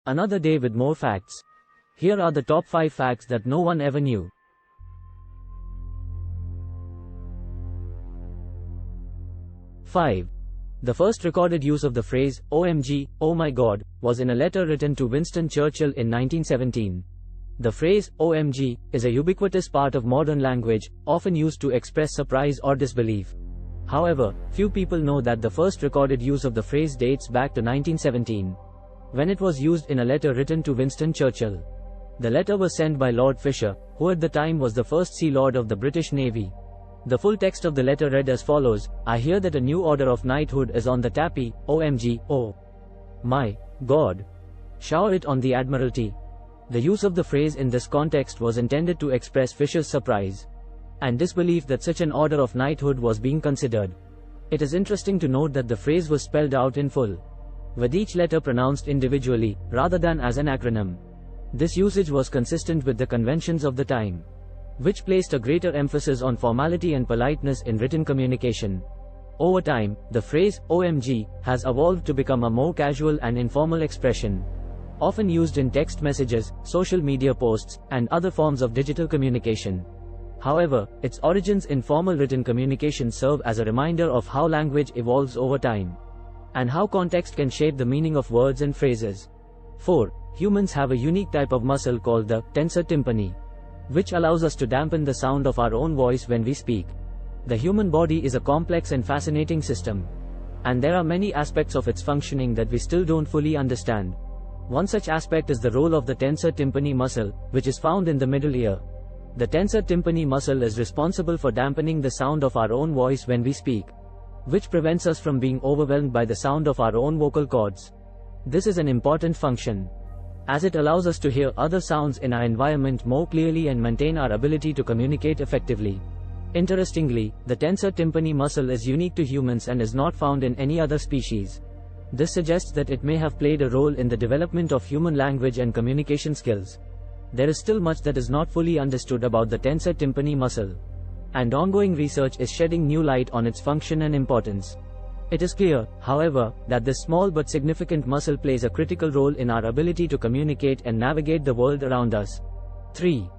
Another day with more facts. Here are the top 5 facts that no one ever knew. 5. The first recorded use of the phrase, OMG, oh my God, was in a letter written to Winston Churchill in 1917. The phrase, OMG, is a ubiquitous part of modern language, often used to express surprise or disbelief. However, few people know that the first recorded use of the phrase dates back to 1917, when it was used in a letter written to Winston Churchill. The letter was sent by Lord Fisher, who at the time was the First Sea Lord of the British Navy. The full text of the letter read as follows: I hear that a new order of knighthood is on the tapis, OMG, oh my God. Shower it on the Admiralty. The use of the phrase in this context was intended to express Fisher's surprise and disbelief that such an order of knighthood was being considered. It is interesting to note that the phrase was spelled out in full, with each letter pronounced individually, rather than as an acronym. This usage was consistent with the conventions of the time, which placed a greater emphasis on formality and politeness in written communication. Over time, the phrase, OMG, has evolved to become a more casual and informal expression, often used in text messages, social media posts, and other forms of digital communication. However, its origins in formal written communication serve as a reminder of how language evolves over time, and how context can shape the meaning of words and phrases. 4. Humans have a unique type of muscle called the tensor tympani, which allows us to dampen the sound of our own voice when we speak. The human body is a complex and fascinating system, and there are many aspects of its functioning that we still don't fully understand. One such aspect is the role of the tensor tympani muscle, which is found in the middle ear. The tensor tympani muscle is responsible for dampening the sound of our own voice when we speak, which prevents us from being overwhelmed by the sound of our own vocal cords. This is an important function, as it allows us to hear other sounds in our environment more clearly and maintain our ability to communicate effectively. Interestingly, the tensor tympani muscle is unique to humans and is not found in any other species. This suggests that it may have played a role in the development of human language and communication skills. There is still much that is not fully understood about the tensor tympani muscle, and ongoing research is shedding new light on its function and importance. It is clear, however, that this small but significant muscle plays a critical role in our ability to communicate and navigate the world around us. 3.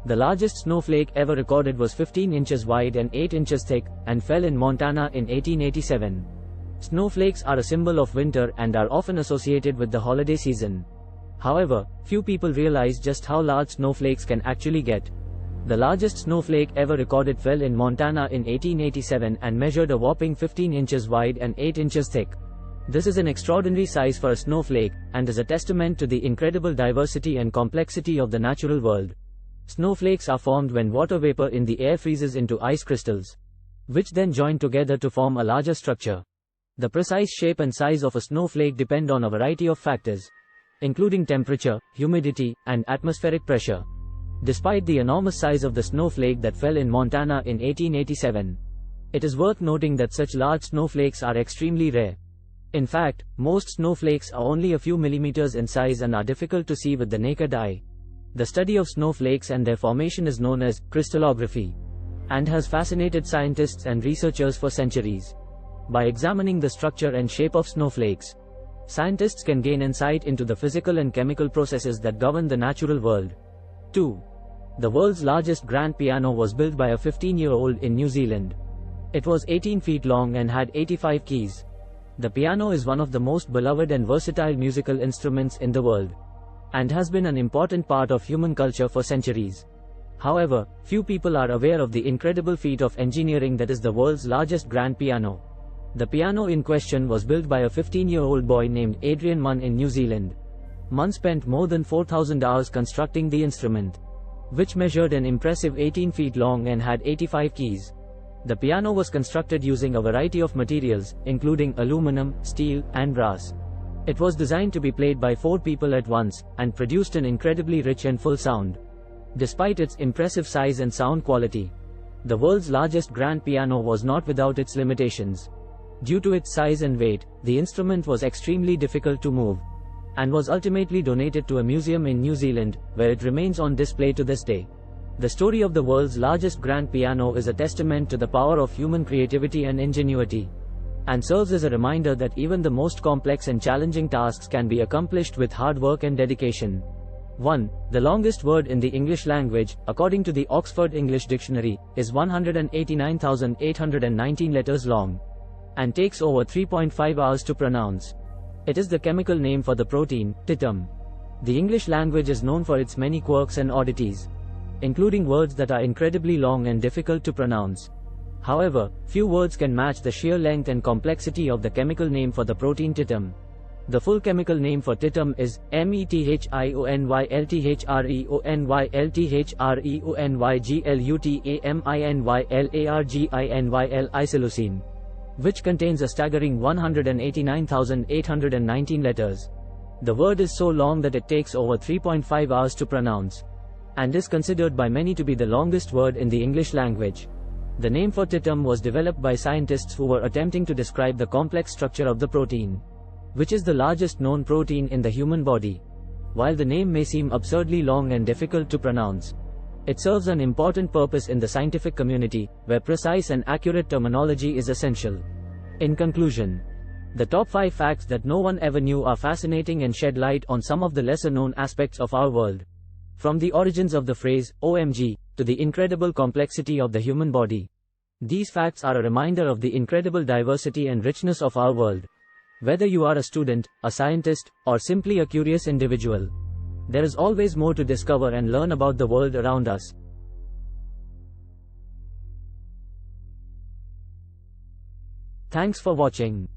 The largest snowflake ever recorded was 15 inches wide and 8 inches thick, and fell in Montana in 1887. Snowflakes are a symbol of winter and are often associated with the holiday season. However, few people realize just how large snowflakes can actually get. The largest snowflake ever recorded fell in Montana in 1887 and measured a whopping 15 inches wide and 8 inches thick. This is an extraordinary size for a snowflake, and is a testament to the incredible diversity and complexity of the natural world. Snowflakes are formed when water vapor in the air freezes into ice crystals, which then join together to form a larger structure. The precise shape and size of a snowflake depend on a variety of factors, including temperature, humidity, and atmospheric pressure. Despite the enormous size of the snowflake that fell in Montana in 1887, it is worth noting that such large snowflakes are extremely rare. In fact, most snowflakes are only a few millimeters in size and are difficult to see with the naked eye. The study of snowflakes and their formation is known as crystallography, and has fascinated scientists and researchers for centuries. By examining the structure and shape of snowflakes, scientists can gain insight into the physical and chemical processes that govern the natural world. 2. The world's largest grand piano was built by a 15-year-old in New Zealand. It was 18 feet long and had 85 keys. The piano is one of the most beloved and versatile musical instruments in the world, and has been an important part of human culture for centuries. However, few people are aware of the incredible feat of engineering that is the world's largest grand piano. The piano in question was built by a 15-year-old boy named Adrian Munn in New Zealand. Munn spent more than 4,000 hours constructing the instrument, which measured an impressive 18 feet long and had 85 keys. The piano was constructed using a variety of materials, including aluminum, steel, and brass. It was designed to be played by 4 people at once, and produced an incredibly rich and full sound. Despite its impressive size and sound quality, the world's largest grand piano was not without its limitations. Due to its size and weight, the instrument was extremely difficult to move, and was ultimately donated to a museum in New Zealand, where it remains on display to this day. The story of the world's largest grand piano is a testament to the power of human creativity and ingenuity, and serves as a reminder that even the most complex and challenging tasks can be accomplished with hard work and dedication. 1. The longest word in the English language, according to the Oxford English Dictionary, is 189,819 letters long, and takes over 3.5 hours to pronounce. It is the chemical name for the protein, titum. The English language is known for its many quirks and oddities, including words that are incredibly long and difficult to pronounce. However, few words can match the sheer length and complexity of the chemical name for the protein titum. The full chemical name for titum is methionyltreonyltreonyglutamynyl isoleucine, which contains a staggering 189,819 letters. The word is so long that it takes over 3.5 hours to pronounce, and is considered by many to be the longest word in the English language. The name for titum was developed by scientists who were attempting to describe the complex structure of the protein, which is the largest known protein in the human body. While the name may seem absurdly long and difficult to pronounce, it serves an important purpose in the scientific community, where precise and accurate terminology is essential. In conclusion, the top 5 facts that no one ever knew are fascinating and shed light on some of the lesser-known aspects of our world. From the origins of the phrase, OMG, to the incredible complexity of the human body. These facts are a reminder of the incredible diversity and richness of our world. Whether you are a student, a scientist, or simply a curious individual, there is always more to discover and learn about the world around us. Thanks for watching.